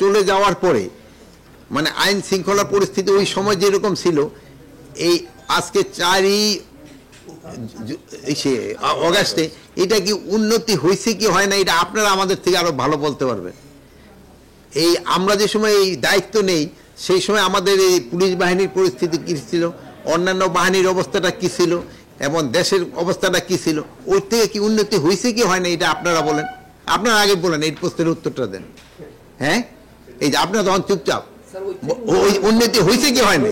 চলে যাওয়ার পরে মানে আইন শৃঙ্খলা পরিস্থিতি ওই সময় যেরকম ছিল, এই আজকে 4ই অগাস্টে এটা কি উন্নতি হয়েছে কি হয় না, এটা আপনারা আমাদের থেকে আরো ভালো বলতে পারবেন। এই আমরা যে সময় এই দায়িত্ব নেই সেই সময় আমাদের এই পুলিশ বাহিনীর পরিস্থিতি কী ছিল, অন্যান্য বাহিনীর অবস্থাটা কী ছিল এবং দেশের অবস্থাটা কী ছিল, ওর থেকে কি উন্নতি হয়েছে কি হয় না এটা আপনারা বলেন। আপনারা আগে বলেন, এই প্রশ্নের উত্তরটা দেন। হ্যাঁ, এই যে আপনারা তখন চুপচাপ, ওই উন্নতি হয়েছে কি হয় না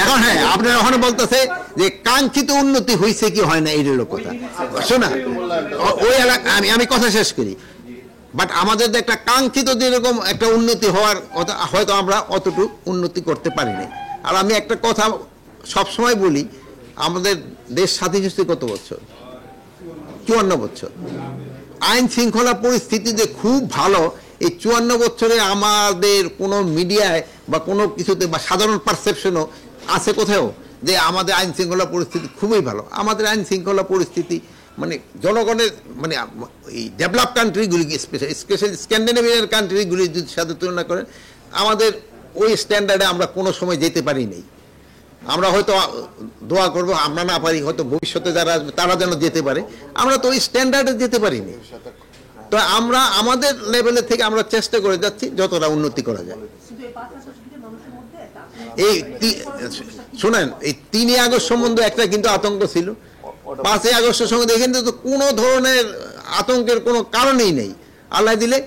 এখন। হ্যাঁ, আপনারা ওখানে বলতেছে যে কাঙ্ক্ষিত উন্নতি হয়েছে কি হয় না, এই হলো কথা। শোনা, ওই এলাকা আমি কথা শেষ করি। বাট আমাদের একটা কাঙ্ক্ষিত যেরকম একটা উন্নতি হওয়ার কথা, হয়তো আমরা অতটুকু উন্নতি করতে পারিনি। আর আমি একটা কথা সবসময় বলি, আমাদের দেশ স্বাধীন হয়েছে কত বছর? 54 বছর। আইন শৃঙ্খলা পরিস্থিতি যে খুব ভালো, এই 54 বছরে আমাদের কোনো মিডিয়ায় বা কোনো কিছুতে বা সাধারণ পারসেপশনও আছে কোথাও যে আমাদের আইন শৃঙ্খলা পরিস্থিতি খুবই ভালো। আমাদের আইন শৃঙ্খলা পরিস্থিতি মানে জনগণের মানে এই ডেভেলপ কান্ট্রিগুলি, স্পেশালি স্ক্যান্ডিনেভিয়ান কান্ট্রিগুলির সাথে তুলনা করেন, আমাদের ওই স্ট্যান্ডার্ডে আমরা কোনো সময় যেতে পারি নাই। আমরা হয়তো দোয়া করব আমরা না পারি, হয়তো ভবিষ্যতে যারা আসবে তারা যেন যেতে পারে, আমরা তো ওই স্ট্যান্ডার্ডে যেতে পারিনি। তো আমরা আমাদের লেভেলের থেকে আমরা চেষ্টা করে যাচ্ছি যতটা উন্নতি করা যায়। এই শোনেন, এই 3ই আগস্ট সম্বন্ধে একটা কিন্তু আতঙ্ক ছিল, 5ই আগস্টের সঙ্গে দেখেন তো কোনো ধরনের আতঙ্কের কোনো কারণেই নেই। আল্লাহ দিলে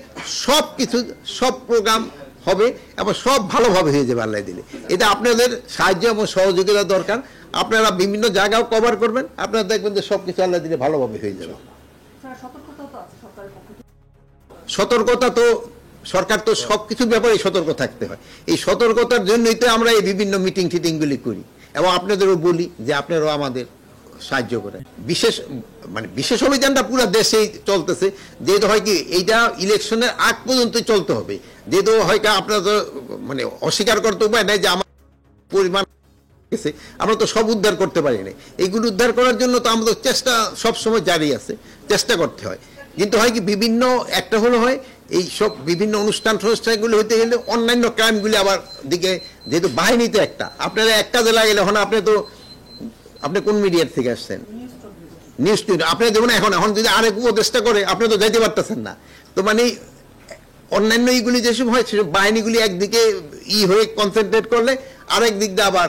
সব কিছু, সব প্রোগ্রাম হবে এবং সব ভালোভাবে হয়ে যাবে আল্লাহ দিলে। এটা আপনাদের সাহায্য এবং সহযোগিতা দরকার। আপনারা বিভিন্ন জায়গাও কভার করবেন, আপনারা দেখবেন যে সব কিছু আল্লাহ দিলে ভালোভাবে হয়ে যাবে। সতর্কতা তো সরকার তো সব কিছুর ব্যাপারে সতর্ক থাকতে হয়। এই সতর্কতার জন্যই তো আমরা এই বিভিন্ন মিটিং টিটিংগুলি করি এবং আপনাদেরও বলি যে আপনারাও আমাদের সাহায্য করেন। বিশেষ অভিযানটা পুরো দেশেই চলতেছে, যেহেতু হয় কি এইটা ইলেকশনের আগ পর্যন্ত চলতে হবে, যেহেতু হয় কি আপনারা তো মানে অস্বীকার করতে উপায় নাই যে আমার পরিমাণ আমরা তো সব উদ্ধার করতে পারি না। এইগুলো উদ্ধার করার জন্য তো আমাদের চেষ্টা সবসময় জারি আছে, চেষ্টা করতে হয়। কিন্তু হয় কি বিভিন্ন একটা হলো হয় এই সব বিভিন্ন অনুষ্ঠানগুলো হইতে গেলে অন্যান্য ক্রাইমগুলি আবার দিকে, যেহেতু বাহিনীতে একটা আপনারা এক কাজে লাগলে এখন আপনি কোন মিডিয়ার থেকে আসছেন? News studio. আপনি দেখুন এখন যদি আরেক উপদেষ্টা করে আপনি তো যাইতে পারতেছেন না। তো মানে অন্যান্য এইগুলি যেসব হয় সেসব বাহিনীগুলি একদিকে হয়ে কনসেন্ট্রেট করলে আরেক দিক দিয়ে আবার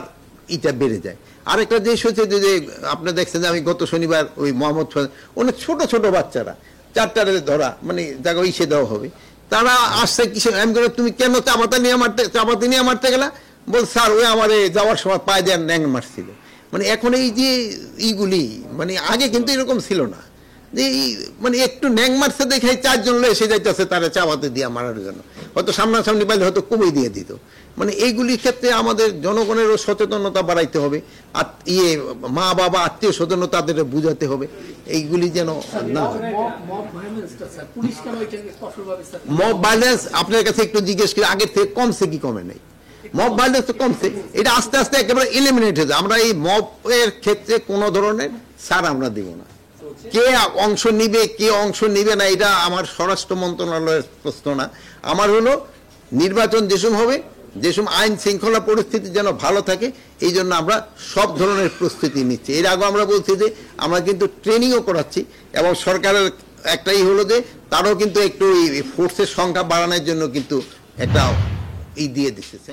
ইটা বেড়ে যায়। আরেকটা জিনিস হচ্ছে যে আপনি দেখছেন যে আমি গত শনিবার ওই মোহাম্মদ অনেক ছোট ছোট বাচ্চারা 4টারে ধরা মানে জায়গা ইসে দেওয়া হবে, তারা আসছে কিসে, আমি বললাম তুমি কেন চাপাতি নিয়ে মারতে গেলা? বল স্যার ওই আমার যাওয়ার সময় পায়ে দেওয়ার ন্যাং মারছিল। মানে এখন এই যে এইগুলি মানে আগে কিন্তু এরকম ছিল না, যে মানে একটু ন্যাং মারছে দেখে 4 জন এসে যাইতেছে তারা চাপাতি দিয়ে মারার জন্য, হয়তো সামনাসামনি পাইলে হয়তো কমিয়ে দিয়ে দিত। মানে এইগুলির ক্ষেত্রে আমাদের জনগণেরও সচেতনতা বাড়াইতে হবে, আর মা বাবা আত্মীয় স্বজন তাদের বুঝাতে হবে এইগুলি যেন না। মব ভায়োলেন্স আপনার কাছে একটু জিজ্ঞেস করি, আগের থেকে কমছে কি কমে নাই? মব ভায়োলেন্স তো কমছে, এটা আস্তে আস্তে একেবারে এলিমিনেট হয়েছে। আমরা এই মবের ক্ষেত্রে কোনো ধরনের ছাড় আমরা দিব না। কে অংশ নিবে কে অংশ নিবে না এটা আমার স্বরাষ্ট্র মন্ত্রণালয়ের প্রশ্ন না। আমার হলো নির্বাচন যেসব হবে, যেসব আইন শৃঙ্খলা পরিস্থিতি যেন ভালো থাকে, এই জন্য আমরা সব ধরনের প্রস্তুতি নিচ্ছি। এর আগে আমরা বলছি যে আমরা কিন্তু ট্রেনিংও করাচ্ছি এবং সরকারের একটাই হলো যে তারও কিন্তু একটু ফোর্সের সংখ্যা বাড়ানোর জন্য কিন্তু একটা দিয়ে দিচ্ছে।